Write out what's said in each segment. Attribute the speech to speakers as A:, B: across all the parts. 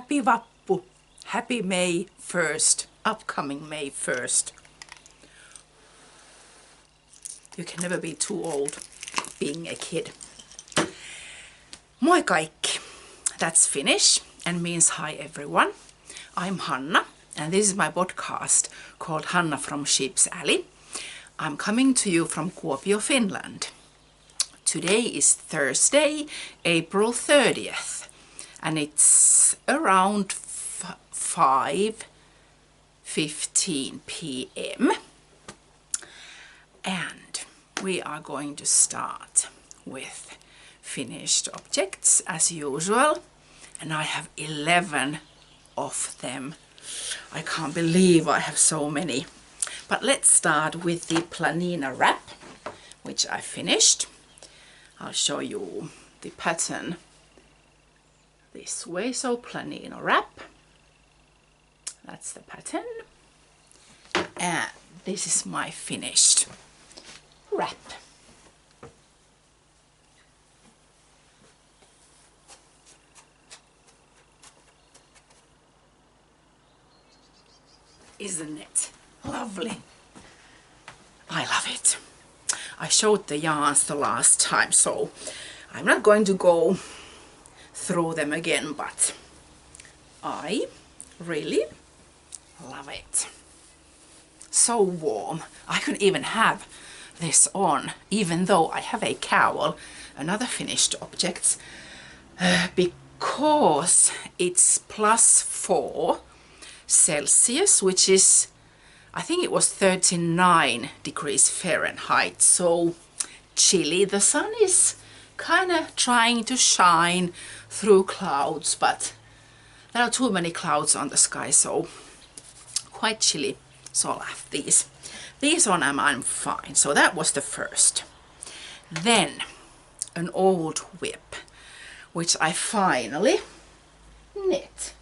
A: happy Vappu, happy May 1st, upcoming May 1st. You can never be too old being a kid. Moi kaikki. That's Finnish and means hi everyone. I'm Hanna and this is my podcast called Hanna from Sheep's Alley. I'm coming to you from Kuopio, Finland. Today is Thursday, April 30th, and it's around 5:15 p.m. And we are going to start with finished objects as usual, and I have 11 of them. I can't believe I have so many. But let's start with the planina wrap, which I finished. I'll show you the pattern this way. So planina wrap, that's the pattern, and this is my finished wrap. Isn't it lovely? I love it. I showed the yarns the last time, so I'm not going to go through them again, but I really love it. So warm. I could even have this on, even though I have a cowl, another finished object, because it's +4 Celsius, which is, I think it was 39 degrees Fahrenheit, so chilly. The sun is kind of trying to shine through clouds, but there are too many clouds on the sky, so quite chilly. So I'll have these. These on I'm fine. So that was the first. Then an old whip, which I finally knit,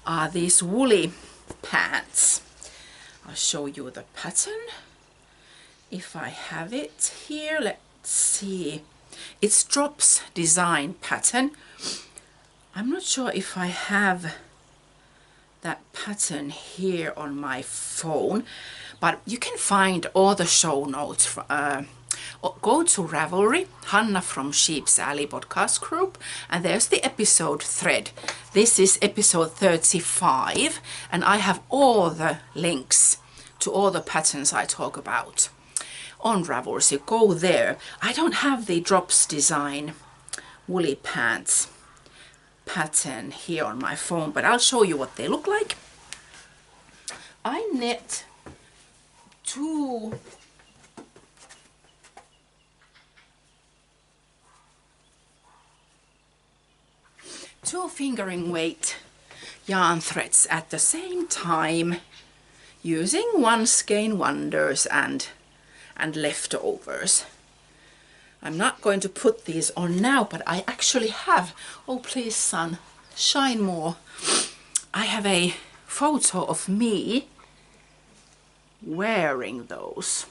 A: are these woolly pants. I'll show you the pattern if I have it here. Let's see. It's Drops design pattern. I'm not sure if I have that pattern here on my phone, but you can find all the show notes. Go to Ravelry, Hanna from Sheep's Alley podcast group, and there's the episode thread. This is episode 35, and I have all the links to all the patterns I talk about on Ravelry, so go there. I don't have the Drops design woolly pants pattern here on my phone, but I'll show you what they look like. I knit two fingering weight yarn threads at the same time using one skein wonders and leftovers. I'm not going to put these on now, but I actually have, oh please sun, shine more. I have a photo of me wearing those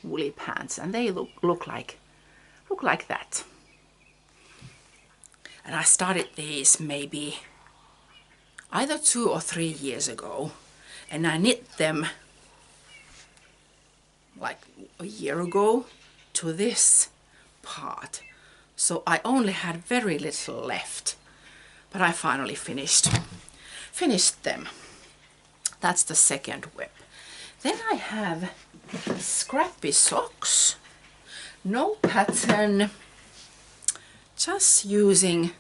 A: woolly pants, and they look like that. And I started these maybe either 2 or 3 years ago, and I knit them like a year ago to this part. So I only had very little left, but I finally finished them. That's the second whip. Then I have scrappy socks, no pattern, just using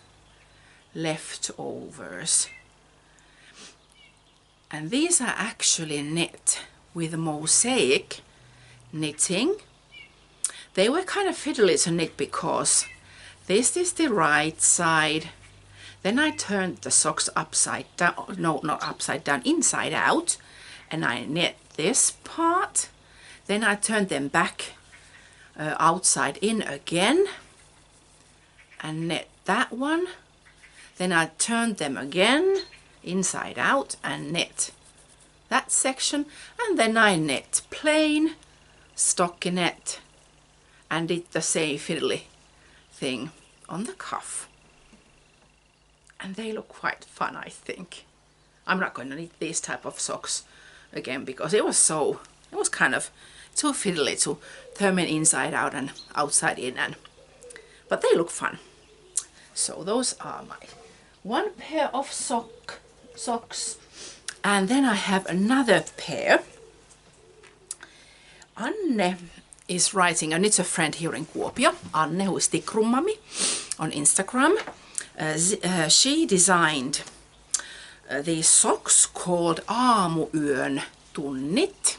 A: leftovers. And these are actually knit with mosaic knitting. They were kind of fiddly to knit because this is the right side. Then I turned the socks upside down, no, not upside down, inside out, and I knit this part. Then I turned them back outside in again and knit that one. Then I turned them again inside out and knit that section, and then I knit plain stockinette and did the same fiddly thing on the cuff. and they look quite fun, I think. I'm not going to need these type of socks again because it was kind of too fiddly to turn it inside out and outside in, but they look fun. So those are my one pair of socks. And then I have another pair. Anne is writing, and it's a friend here in Kuopio, Anne, who is Tikrummami on Instagram. She designed these socks called Aamuyön tunnit.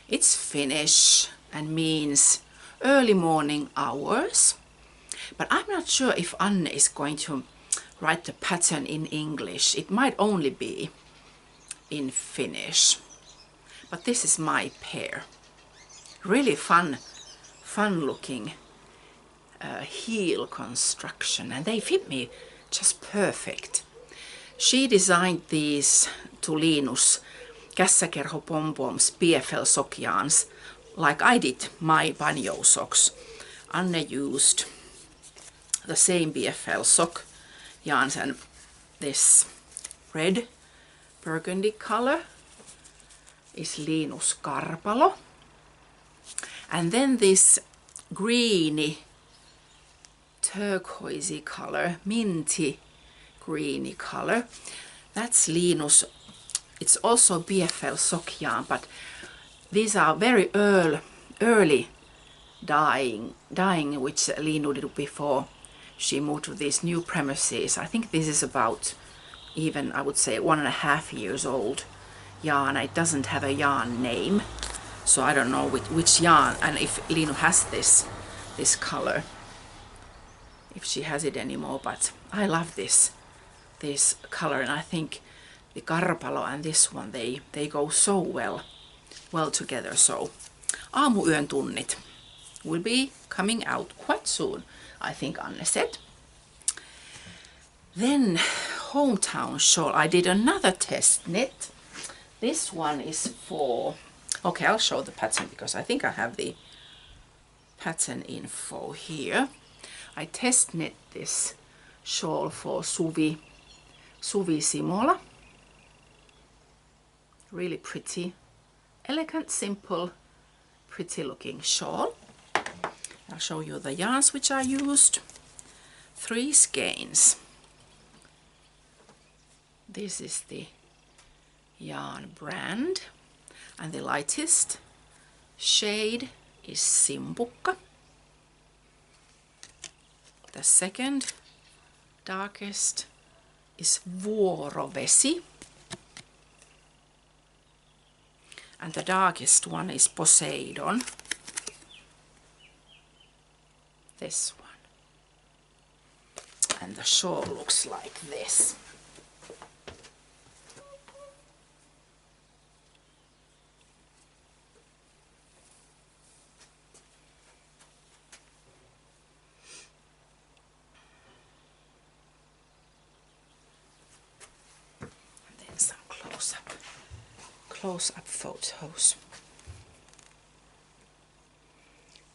A: It's Finnish and means early morning hours. But I'm not sure if Anne is going to write the pattern in English. It might only be in Finnish. But this is my pair. Really fun looking heel construction, and they fit me just perfect. She designed these to Linus Kässäkerho Pompoms PFL sock yarns like I did my banjo socks. Anne used the same BFL sock yarns and this red burgundy color is Linus Karpalo. And then this greeny turquoisey color, minty greeny color, that's Linus. It's also BFL sock yarn, but these are very early dyeing which Linu did before she moved to these new premises. I think this is about even, I would say, 1.5 years old yarn. It doesn't have a yarn name, so I don't know which yarn, and if Linu has this color, if she has it anymore. But I love this color, and I think the Karpalo and this one, they go so well together. So Aamuyön tunnit will be coming out quite soon, I think Anne said. Then hometown shawl. I did another test knit. This one is for, okay, I'll show the pattern because I think I have the pattern info here. I test knit this shawl for Suvi Simola. Really pretty, elegant, simple, pretty looking shawl. I'll show you the yarns which I used. 3 skeins. This is the yarn brand, and the lightest shade is Simpukka. The second darkest is Vuorovesi, and the darkest one is Poseidon. This one. And the shawl looks like this. And then some close-up photos.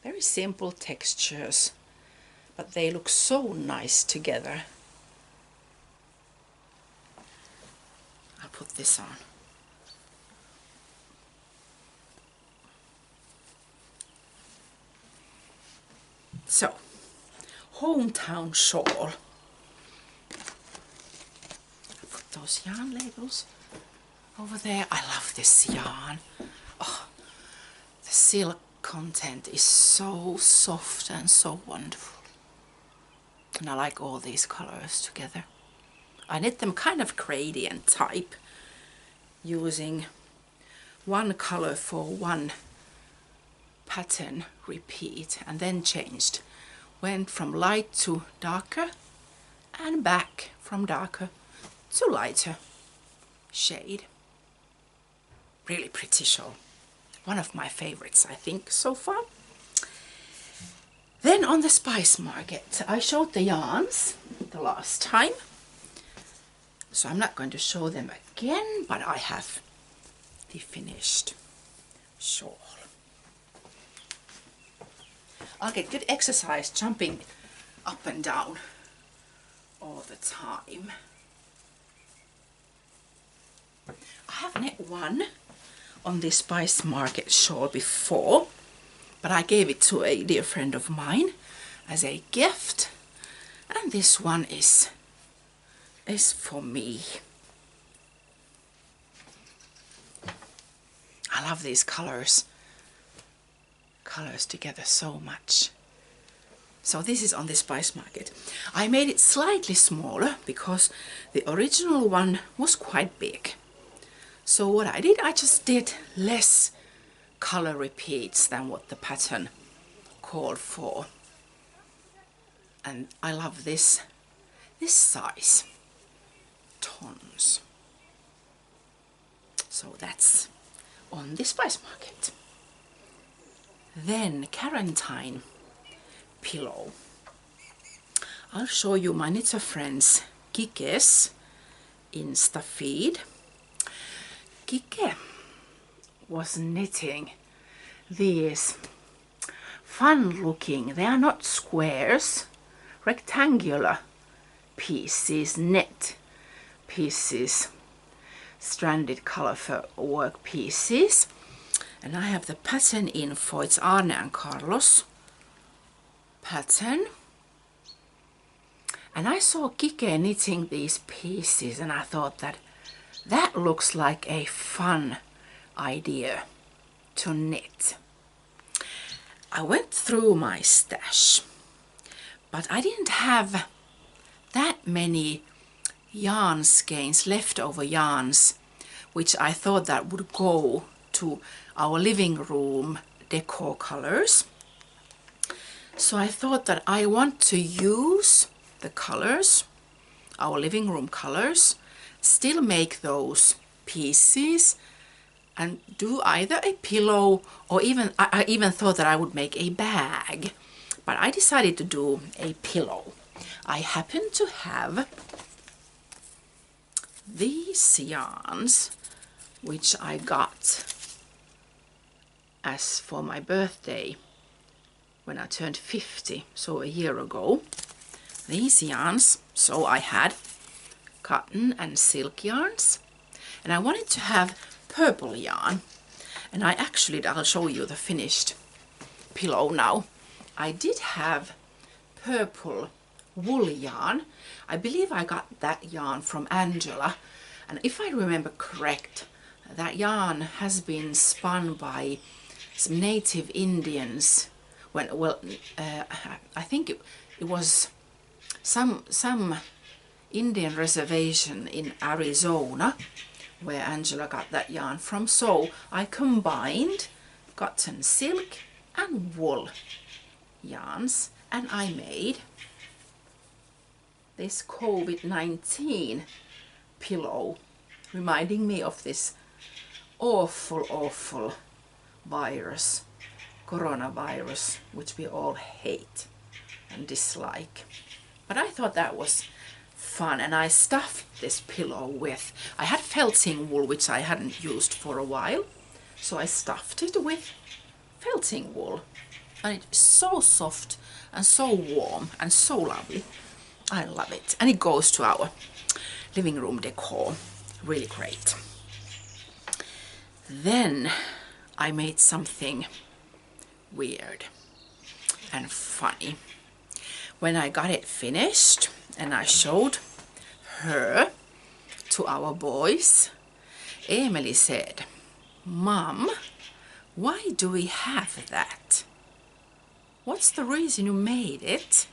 A: Very simple textures, but they look so nice together. I'll put this on. So, hometown shawl. I'll put those yarn labels over there. I love this yarn. Oh, the silk content is so soft and so wonderful, and I like all these colors together. I knit them kind of gradient type, using one color for one pattern repeat, and then changed, went from light to darker and back from darker to lighter shade. Really pretty shawl. One of my favorites, I think, so far. Then on the Spice Market, I showed the yarns the last time, so I'm not going to show them again, but I have the finished shawl. I'll get good exercise jumping up and down all the time. I have knit one on this Spice Market shawl before, but I gave it to a dear friend of mine as a gift, and this one is for me. I love these colors together so much. So this is on the Spice Market. I made it slightly smaller because the original one was quite big. So what I did, I just did less color repeats than what the pattern called for. And I love this size, tons. So that's on the Spice Market. Then quarantine pillow. I'll show you my knitter friends Kike's Insta feed. Kike was knitting these fun looking, they are not squares, rectangular pieces, net pieces, stranded color for work pieces. And I have the pattern info, it's Arne and Carlos pattern. And I saw Kike knitting these pieces and I thought that looks like a fun idea to knit. I went through my stash, but I didn't have that many yarn skeins, leftover yarns, which I thought that would go to our living room decor colors. So I thought that I want to use the colors, our living room colors, still make those pieces and do either a pillow or even, I even thought that I would make a bag, but I decided to do a pillow. I happen to have these yarns which I got as for my birthday when I turned 50, so a year ago. These yarns, so I had cotton and silk yarns, and I wanted to have purple yarn, and I'll show you the finished pillow now. I did have purple wool yarn. I believe I got that yarn from Angela, and if I remember correct, that yarn has been spun by some native Indians when, I think it was some Indian reservation in Arizona where Angela got that yarn from. So I combined cotton, silk and wool yarns, and I made this COVID-19 pillow, reminding me of this awful virus, coronavirus, which we all hate and dislike. But I thought that was fun, and I stuffed this pillow with, I had felting wool which I hadn't used for a while, so I stuffed it with felting wool, and it's so soft and so warm and so lovely. I love it, and it goes to our living room decor really great. Then I made something weird and funny. When I got it finished and I showed her to our boys, Emily said, "Mom, why do we have that? What's the reason you made it?"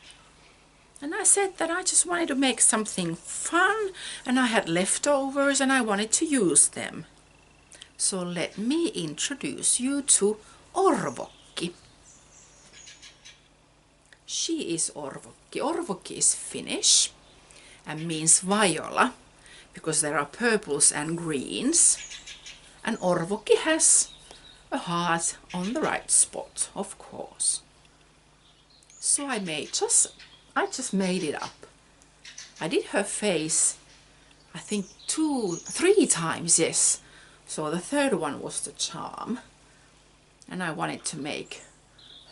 A: And I said that I just wanted to make something fun, and I had leftovers and I wanted to use them. So let me introduce you to Orvokki. She is Orvokki. Orvokki is Finnish and means viola because there are purples and greens. And Orvokki has a heart on the right spot, of course. So I just made it up. I did her face, I think 3 times, yes. So the third one was the charm. And I wanted to make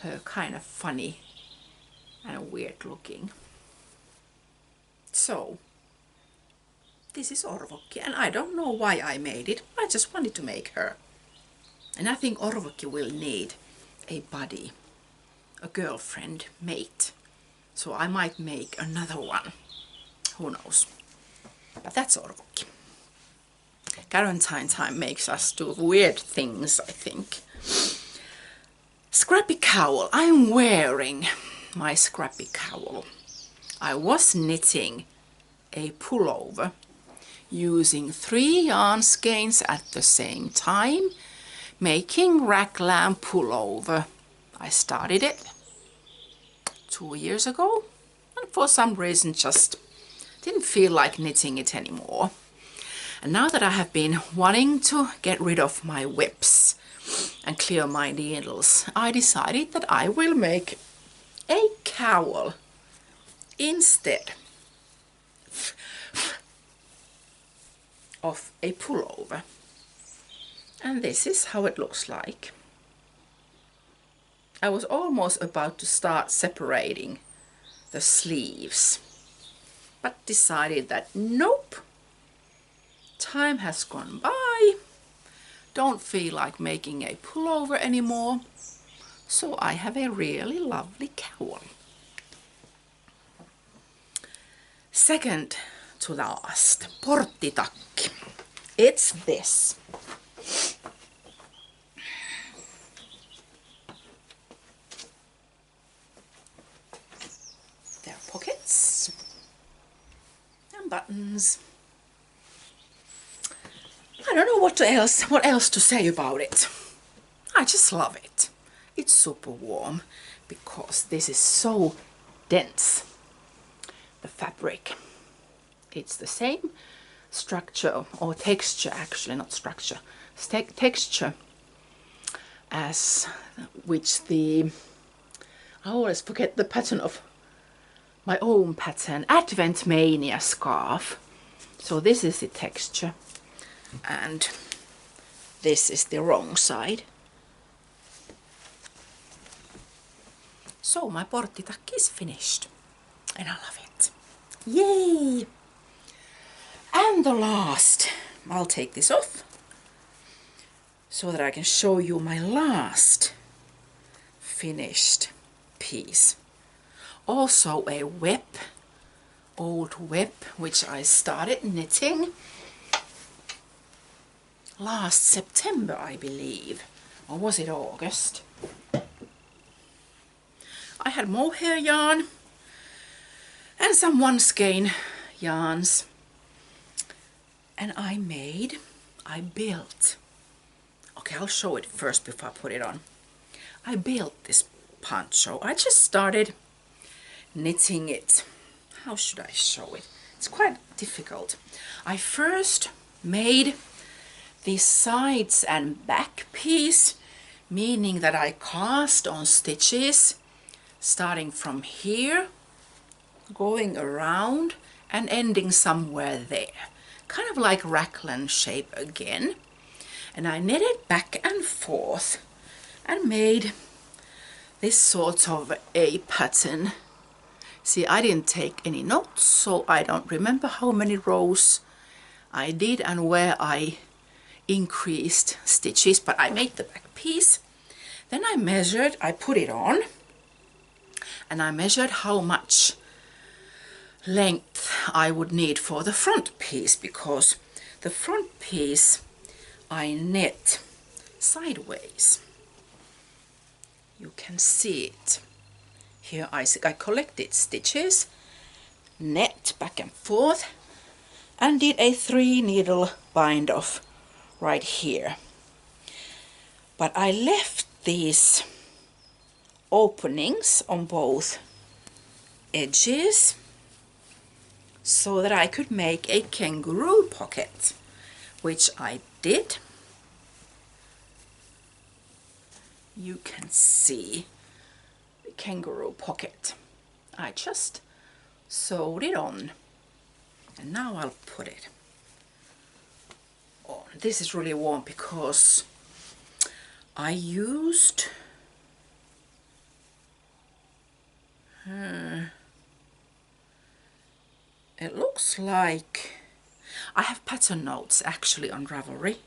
A: her kind of funny and weird looking. So this is Orvokki, and I don't know why I made it. I just wanted to make her. And I think Orvokki will need a buddy, a girlfriend, mate. So I might make another one. Who knows? But that's Orvokki. Quarantine time makes us do weird things, I think. Scrappy cowl. I'm wearing my scrappy cowl. I was knitting a pullover using 3 yarn skeins at the same time, making raglan pullover. I started it 2 years ago, and for some reason just didn't feel like knitting it anymore. And now that I have been wanting to get rid of my whips and clear my needles, I decided that I will make a cowl instead of a pullover. And this is how it looks like. I was almost about to start separating the sleeves, but decided that nope, time has gone by, don't feel like making a pullover anymore, so I have a really lovely cowl. Second to last, porttitakki. It's this. There are pockets and buttons. I don't know what else to say about it. I just love it. It's super warm because this is so dense. The fabric. It's the same structure or texture, actually not structure, texture as which I always forget the pattern of my own pattern, Advent Mania scarf. So this is the texture, and this is the wrong side. So my porttitakki is finished, and I love it. Yay! And the last, I'll take this off so that I can show you my last finished piece. Also a web, old web, which I started knitting last September, I believe, or was it August? I had mohair yarn and some one skein yarns, and I built, okay, I'll show it first before I put it on. I built this poncho. I just started knitting it. How should I show it? It's quite difficult. I first made the sides and back piece, meaning that I cast on stitches starting from here, going around and ending somewhere there, kind of like raglan shape again. And I knitted back and forth and made this sort of a pattern. See, I didn't take any notes, so I don't remember how many rows I did and where I increased stitches, but I made the back piece. Then I measured, I put it on, and I measured how much length I would need for the front piece, because the front piece I knit sideways. You can see it. Here I collected stitches, knit back and forth, and did a 3 needle bind off right here. But I left these openings on both edges so that I could make a kangaroo pocket, which I did. You can see the kangaroo pocket. I just sewed it on, and now I'll put it on. This is really warm because I used It looks like I have pattern notes actually on Ravelry.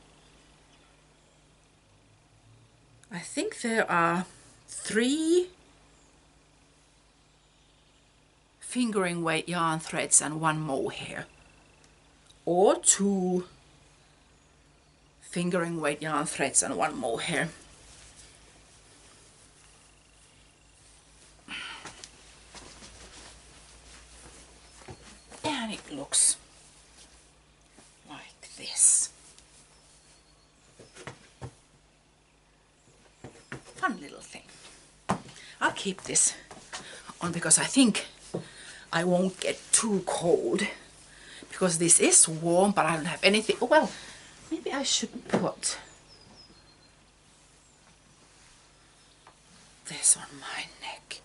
A: I think there are 3 fingering weight yarn threads and 1 mohair, or 2 fingering weight yarn threads and 1 mohair. And it looks like this. Fun little thing. I'll keep this on because I think I won't get too cold, because this is warm, but I don't have anything. Oh, well, maybe I should put this on my neck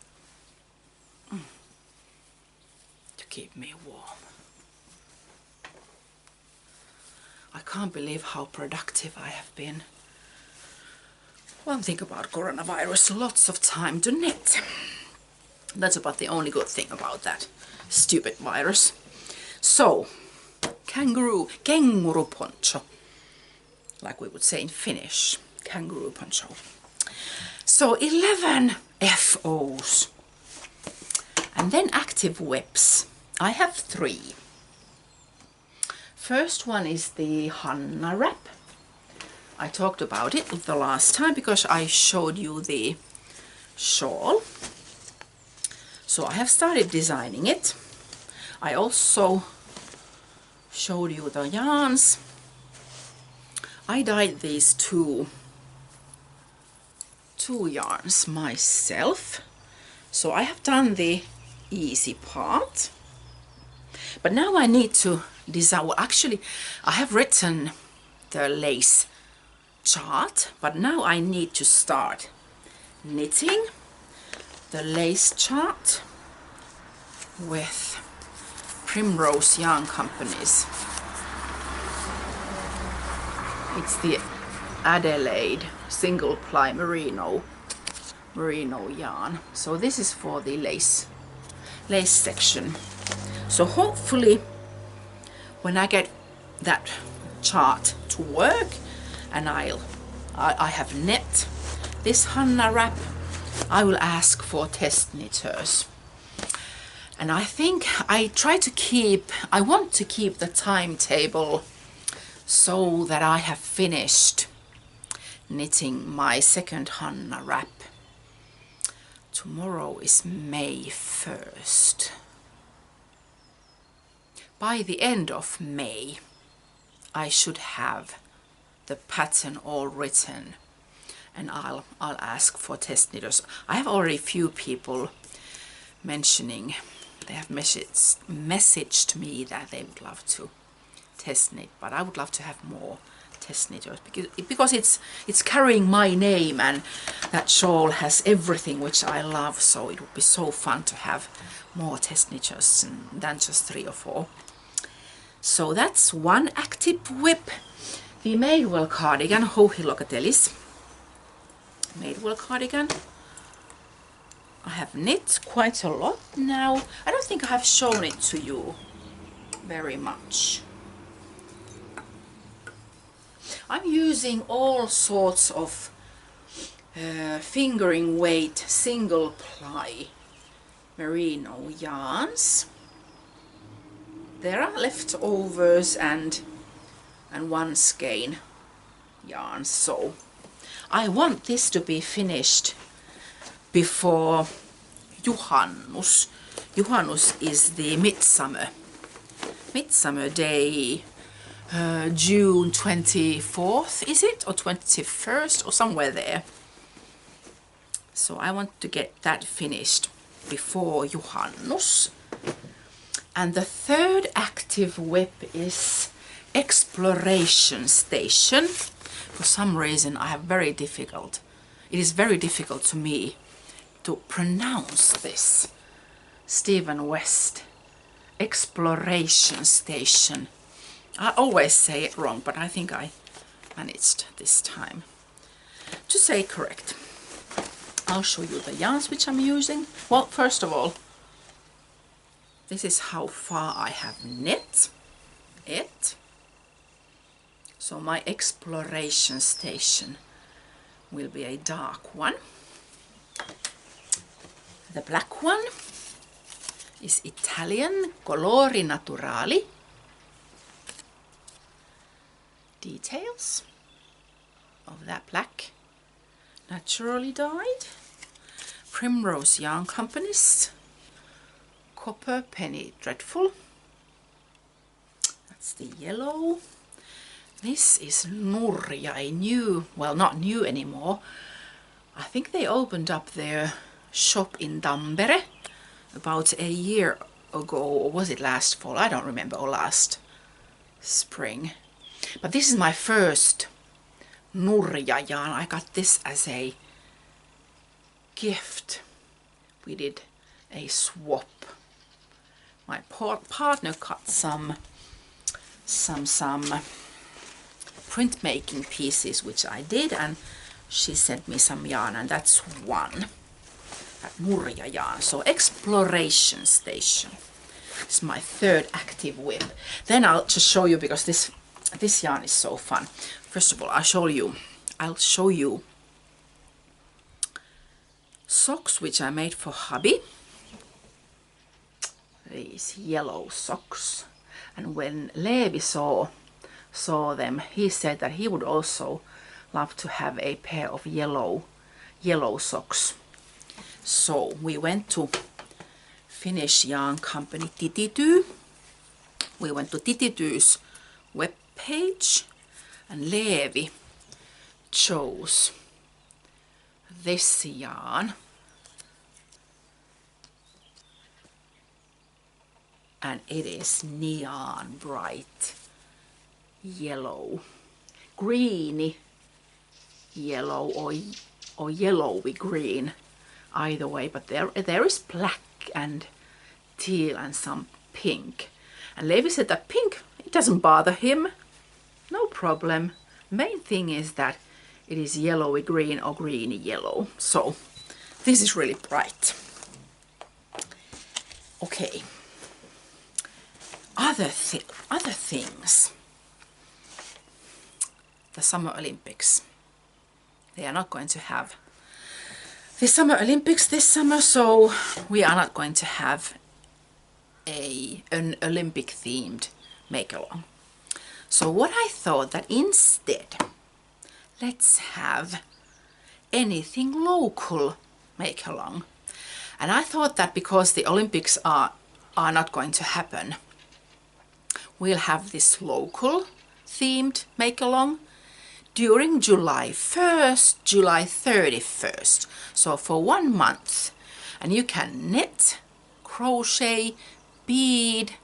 A: to keep me warm. I can't believe how productive I have been. One thing about coronavirus, lots of time to knit. That's about the only good thing about that stupid virus. So, kenguru poncho, like we would say in Finnish, kangaroo poncho. So 11 FOs. And then active whips. I have 3. First one is the Hanna wrap. I talked about it the last time because I showed you the shawl. So I have started designing it. I also showed you the yarns. I dyed these two yarns myself. So I have done the easy part. But now I need to design. Well, actually, I have written the lace chart, but now I need to start knitting the lace chart with Primrose Yarn Company's. It's the Adelaide single ply merino yarn. So this is for the lace section. So hopefully when I get that chart to work and I have knit this Hanna wrap, I will ask for test knitters. And I think I want to keep the timetable so that I have finished knitting my second Hanna wrap. Tomorrow is May 1st. By the end of May, I should have the pattern all written, and I'll ask for test knitters. I have already few people mentioning, they have messaged me that they would love to test knit, but I would love to have more test knitters because it's carrying my name, and that shawl has everything which I love, so it would be so fun to have more test knitters than just 3 or 4. So that's one active whip. The Madewell cardigan, Houhilokatelis. Madewell cardigan. I have knit quite a lot now. I don't think I have shown it to you very much. I'm using all sorts of fingering weight single ply merino yarns. There are leftovers and one skein yarn, so I want this to be finished before Juhannus. Juhannus is the midsummer day, June 24th, is it, or 21st, or somewhere there. So I want to get that finished before Juhannus. And the third active whip is Exploration Station. For some reason it is very difficult to me to pronounce this. Stephen West, Exploration Station. I always say it wrong, but I think I managed this time to say correct. I'll show you the yarns which I'm using. Well, first of all, This is how far I have knit it. So my exploration station will be a dark one. The black one is Italian Colori Naturali. Details of that black, naturally dyed. Primrose Yarn Company's Copper Penny Dreadful. That's the yellow. This is Nurja, a new, well, not new anymore. I think they opened up their shop in Tampere about a year ago, or was it last fall? I don't remember, or last spring. But this is my first Nurja yarn. I got this as a gift. We did a swap. My partner cut some printmaking pieces, which I did, and she sent me some yarn, and that's one. That Nurja yarn. So exploration station is my third active whip. Then I'll just show you, because this yarn is so fun. First of all, I'll show you socks which I made for hubby. These yellow socks. And when Levi saw them, he said that he would also love to have a pair of yellow socks. So we went to Finnish yarn company Titityy. We went to Titityy's webpage, and Levi chose this yarn. And it is neon bright yellow, greeny yellow, or yellowy green, either way. But there is black and teal and some pink. And Levi said that pink, it doesn't bother him, no problem. Main thing is that it is yellowy green or greeny yellow. So this is really bright. Okay. Other things. The Summer Olympics. They are not going to have the Summer Olympics this summer, so we are not going to have an Olympic themed make-along. So what I thought, that instead, let's have anything local make-along. And I thought that because the Olympics are not going to happen, we'll have this local themed make-along during July 1st, July 31st. So for 1 month. And you can knit, crochet, bead,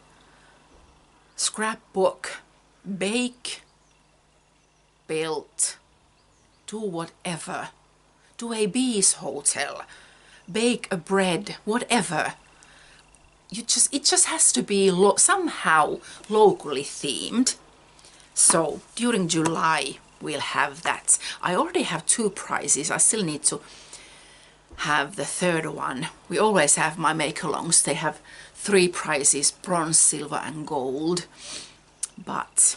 A: scrapbook, bake, build, do whatever. Do a bees hotel, bake a bread, whatever. It just has to be somehow locally themed. So during July we'll have that. I already have 2 prizes. I still need to have the third one. We always have my make-alongs. They have 3 prizes: bronze, silver and gold. But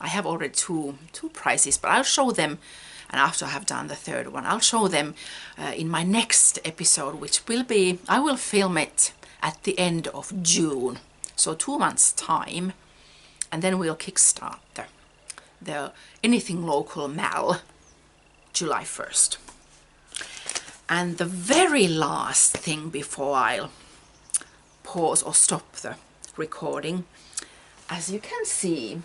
A: I have already two prizes, but I'll show them. And after I have done the third one, I'll show them in my next episode, which will be, I will film it at the end of June, so 2 months time, and then we'll kickstart the Anything Local Mal July 1st. And the very last thing before I'll pause or stop the recording, as you can see,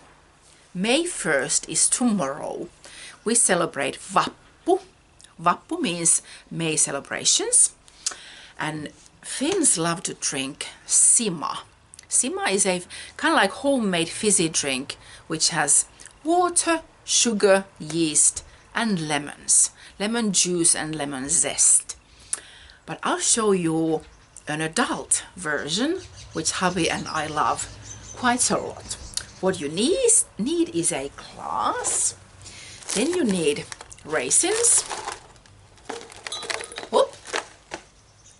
A: May 1st is tomorrow. We celebrate Vappu. Vappu means May celebrations, and Finns love to drink sima. Sima is a kind of like homemade fizzy drink which has water, sugar, yeast and lemons. Lemon juice and lemon zest. But I'll show you an adult version which hubby and I love quite a lot. What you need is a glass. Then you need raisins. Whoop.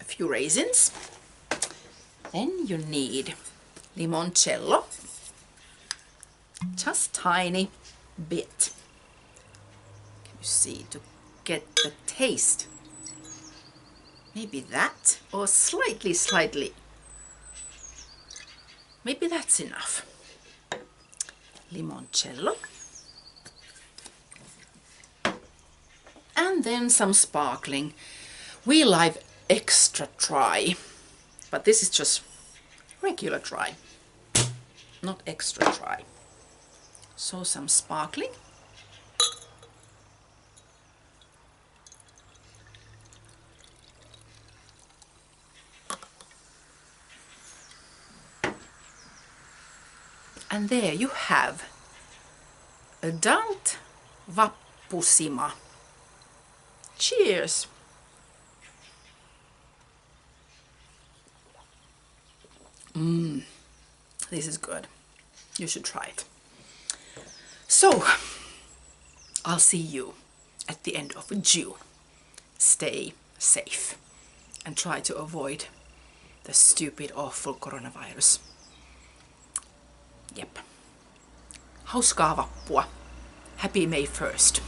A: A few raisins. Then you need limoncello, just tiny bit. Can you see, to get the taste? Maybe that, or slightly. Maybe that's enough. Limoncello. And then some sparkling. We like extra dry, but this is just regular dry, not extra dry. So some sparkling. And there you have adult vappusima. Cheers! This is good. You should try it. So, I'll see you at the end of June. Stay safe and try to avoid the stupid, awful coronavirus. Yep. Hauskaa vappua. Happy May 1st.